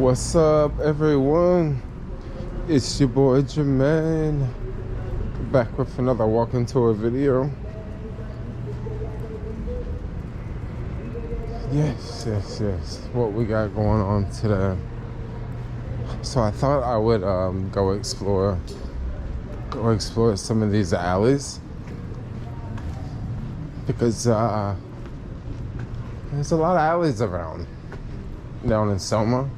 What's up, everyone? It's your boy Jermaine, back with another walking tour video. Yes. What we got going on today? So I thought I would go explore some of these alleys because there's a lot of alleys around down in Selma.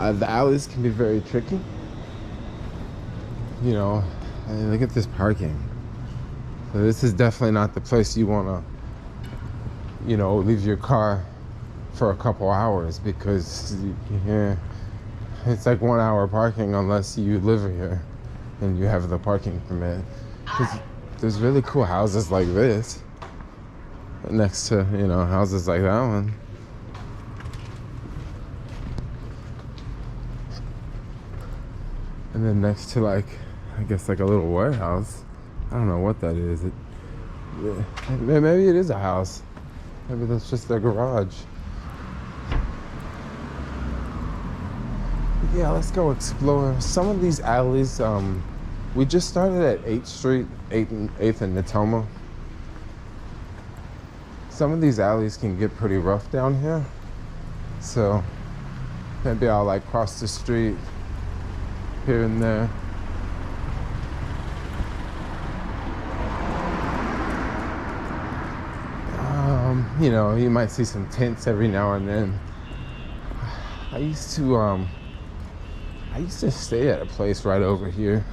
The alleys can be very tricky. You know, I mean, look at this parking. So this is definitely not the place you want to, you know, leave your car for a couple hours because it's like 1 hour parking unless you live here and you have the parking permit. 'Cause there's really cool houses like this next to, you know, houses like that one. And then next to, like, I guess like a little warehouse. I don't know what that is. Maybe it is a house. Maybe that's just their garage. Yeah, let's go explore some of these alleys. We just started at 8th Street, 8th and Natoma. Some of these alleys can get pretty rough down here. So maybe I'll like cross the street here and there. You know, you might see some tents every now and then. I used to stay at a place right over here.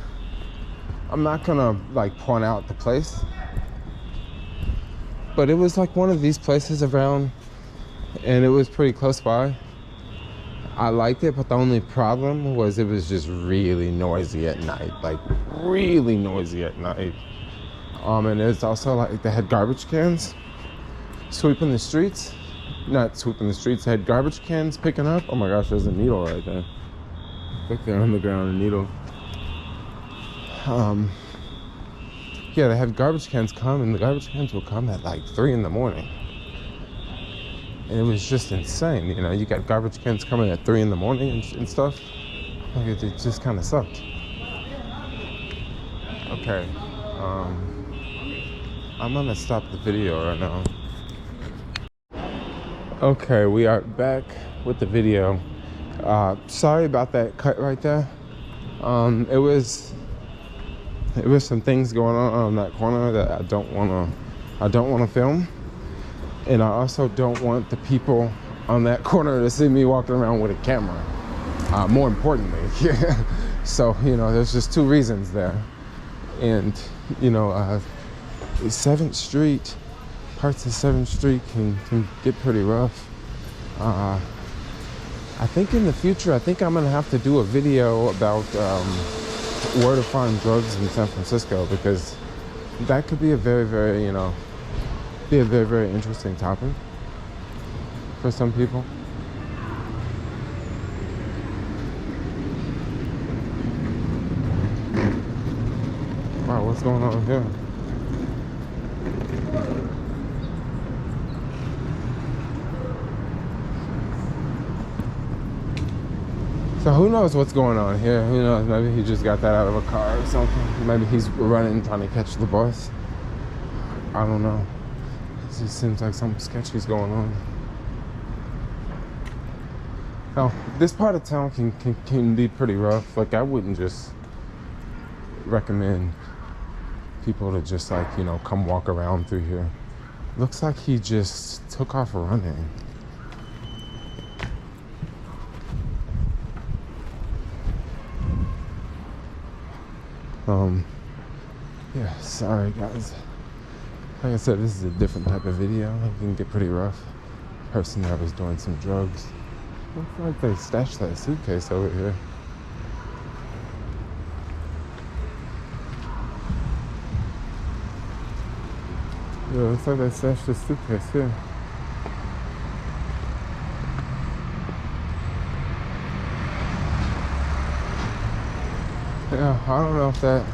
I'm not gonna like point out the place, but it was like one of these places around, and it was pretty close by. I liked it, but the only problem was it was just really noisy at night, like really noisy at night. And it's also like they had garbage cans sweeping the streets. Not sweeping the streets, they had garbage cans picking up. Oh my gosh, there's a needle right there. Look there on the ground, a needle. Yeah, they had garbage cans come, and the garbage cans would come at like 3 in the morning. And it was just insane, you know. You got garbage cans coming at 3 in the morning and stuff. Like it just kind of sucked. Okay, I'm gonna stop the video right now. Okay, we are back with the video. Sorry about that cut right there. It was some things going on that corner that I don't wanna film. And I also don't want the people on that corner to see me walking around with a camera. More importantly, so, you know, there's just two reasons there. And, you know, 7th Street, parts of 7th Street can get pretty rough. I think in the future, I think I'm gonna have to do a video about where to find drugs in San Francisco, because that could be a very, very, you know, be a very, very interesting topic for some people. Wow, what's going on here? So who knows what's going on here? Who knows? Maybe he just got that out of a car or something. Maybe he's running, trying to catch the bus. I don't know. It just seems like something sketchy's going on. Now, this part of town can be pretty rough. Like, I wouldn't just recommend people to just, like, you know, come walk around through here. Looks like he just took off running. Yeah, sorry guys. Like I said, this is a different type of video. It can get pretty rough. Person that was doing some drugs. Looks like they stashed that suitcase over here. Yeah, looks like they stashed the suitcase here. Yeah, I don't know if that,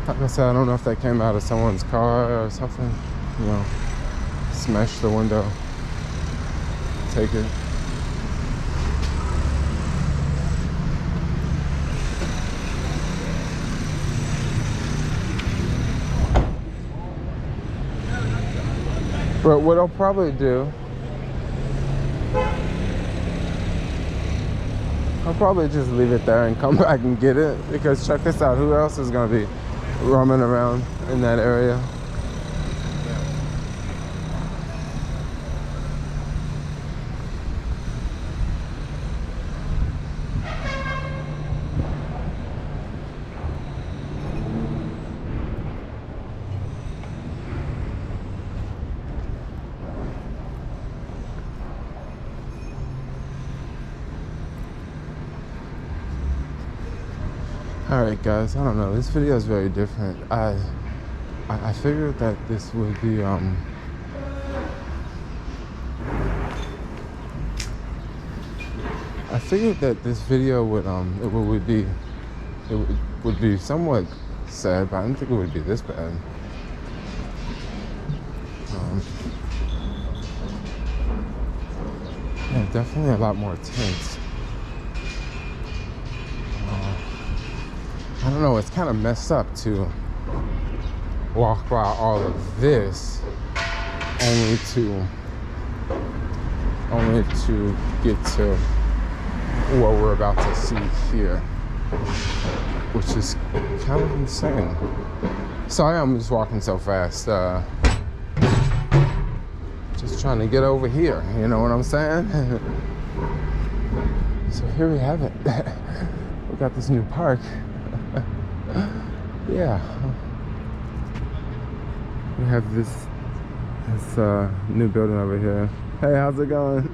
like I said, I don't know if that came out of someone's car or something. You know, smashed the window. take it. But what I'll probably do, I'll probably just leave it there and come back and get it, because check this out, who else is gonna be roaming around in that area? Alright guys, I don't know, this video is very different. I figured that this would be I figured that this video would be somewhat sad, but I didn't think it would be this bad. Yeah, definitely a lot more tense. I don't know, it's kind of messed up to walk by all of this only to get to what we're about to see here, which is kind of insane. Sorry I'm just walking so fast, just trying to get over here, you know what I'm saying? So here we have it. We got this new park. Yeah, we have this new building over here. Hey, how's it going?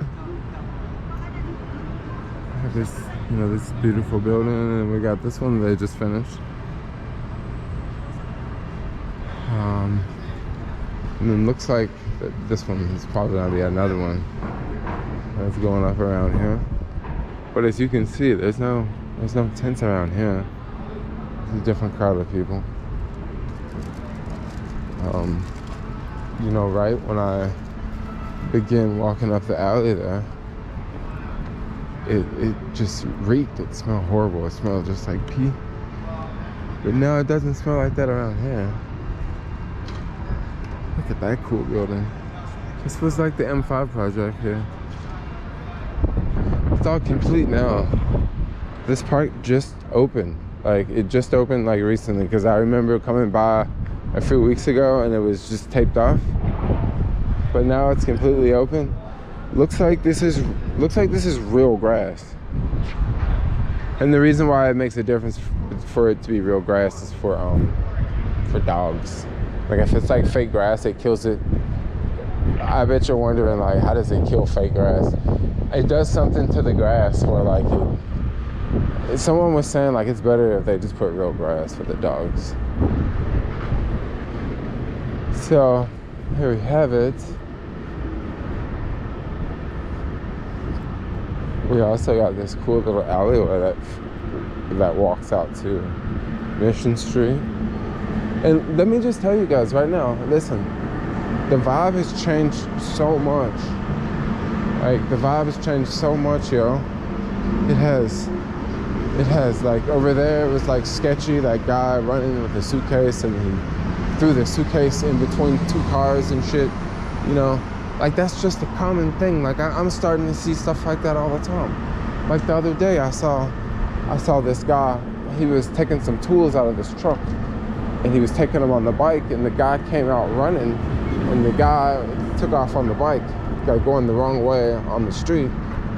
We have this, you know, this beautiful building, and we got this one they just finished. And then looks like that this one is probably gonna be another one that's going up around here. But as you can see, there's no tents around here. It's a different crowd of people. You know, right when I began walking up the alley there, it just reeked. It smelled horrible. It smelled just like pee. But no, it doesn't smell like that around here. Look at that cool building. This was like the M5 project here. It's all complete now. This park just opened. Like, it just opened like recently, because I remember coming by a few weeks ago and it was just taped off. But now it's completely open. Looks like this is real grass. And the reason why it makes a difference for it to be real grass is for dogs. Like, if it's like fake grass, it kills it. I bet you're wondering, like, how does it kill fake grass? It does something to the grass where, like, someone was saying, like, it's better if they just put real grass for the dogs. So here we have it. We also got this cool little alleyway that walks out to Mission Street. And let me just tell you guys right now, listen, the vibe has changed so much. Like, the vibe has changed so much, yo. It has, like, over there it was like sketchy, that guy running with a suitcase, and he threw the suitcase in between two cars and shit, you know. Like, that's just a common thing. Like, I'm starting to see stuff like that all the time. Like, the other day I saw this guy, he was taking some tools out of his truck, and he was taking them on the bike, and the guy came out running, and the guy took off on the bike, like going the wrong way on the street,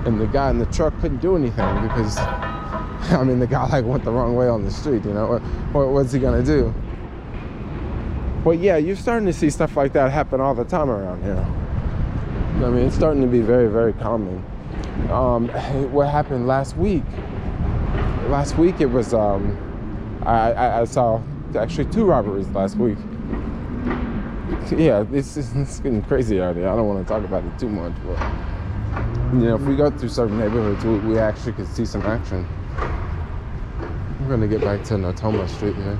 and the guy in the truck couldn't do anything because, I mean, the guy like went the wrong way on the street, you know. What's he gonna do? But yeah, you're starting to see stuff like that happen all the time around here. I mean, it's starting to be very, very common. What happened last week? Last week it was, I saw actually 2 robberies last week. Yeah, it's getting crazy out here. I don't want to talk about it too much, but, you know, if we go through certain neighborhoods, we actually could see some action. We're gonna get back to Natoma Street here.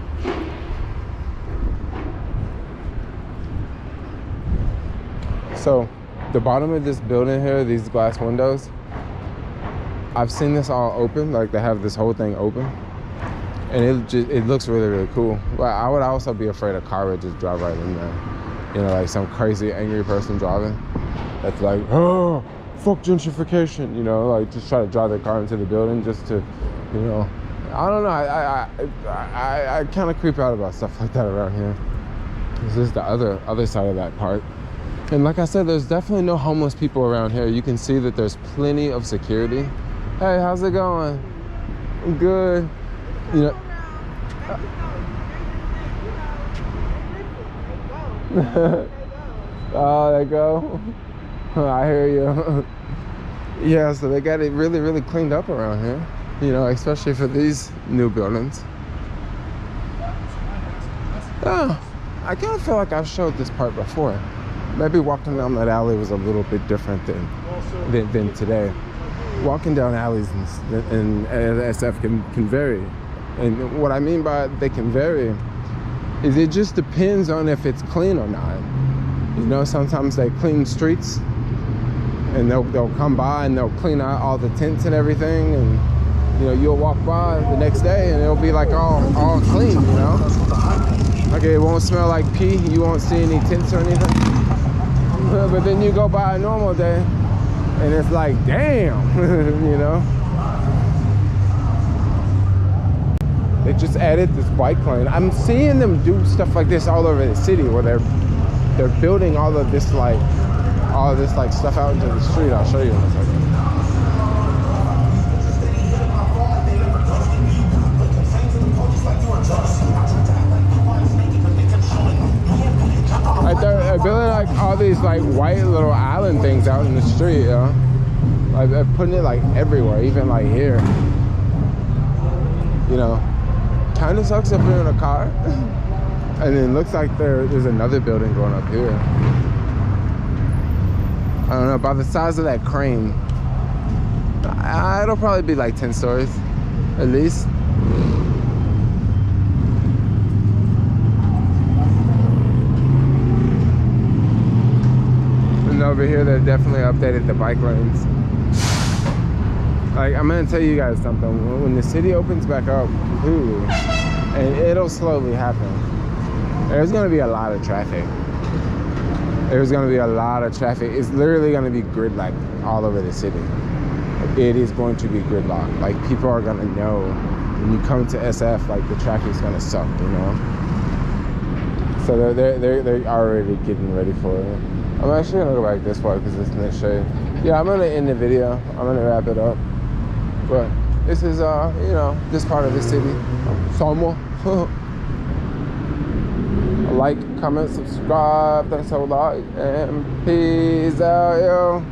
So, The bottom of this building here, these glass windows, I've seen this all open, like they have this whole thing open, and it looks really, really cool. But I would also be afraid a car would just drive right in there. You know, like some crazy angry person driving that's like, oh, fuck gentrification, you know, like just try to drive their car into the building just to, you know, I don't know. I kind of creep out about stuff like that around here. This is the other side of that part. And like I said, there's definitely no homeless people around here. You can see that there's plenty of security. Hey, how's it going? I'm good. You know. Oh, they go. I hear you. Yeah, so they got it really, really cleaned up around here. You know, especially for these new buildings. Oh, I kind of feel like I've showed this part before. Maybe walking down that alley was a little bit different than today. Walking down alleys in SF can vary. And what I mean by they can vary is it just depends on if it's clean or not. You know, sometimes they clean streets and they'll come by and they'll clean out all the tents and everything, and you know, you'll walk by the next day and it'll be like all clean, you know? Okay, it won't smell like pee, you won't see any tents or anything. But then you go by a normal day and it's like, damn, you know? They just added this bike lane. I'm seeing them do stuff like this all over the city where they're building all of this like stuff out into the street. I'll show you in a second. Like they're building like all these like white little island things out in the street, you know? Like they're putting it like everywhere, even like here. You know, kind of sucks if you're in a car. And it looks like there's another building going up here. I don't know, by the size of that crane, it'll probably be like 10 stories, at least. And over here, they definitely updated the bike lanes. Like, I'm gonna tell you guys something. When the city opens back up completely, and it'll slowly happen, there's gonna be a lot of traffic. There's gonna be a lot of traffic. It's literally gonna be gridlock all over the city. It is going to be gridlock. Like, people are gonna know when you come to SF, like the traffic's gonna suck, you know? So they're already getting ready for it. I'm actually gonna go back this far because it's in the shade. Yeah, I'm gonna end the video. I'm gonna wrap it up. But this is, you know, this part of the city. Somewhere. Like, comment, subscribe. Thanks a lot. And peace out, yo.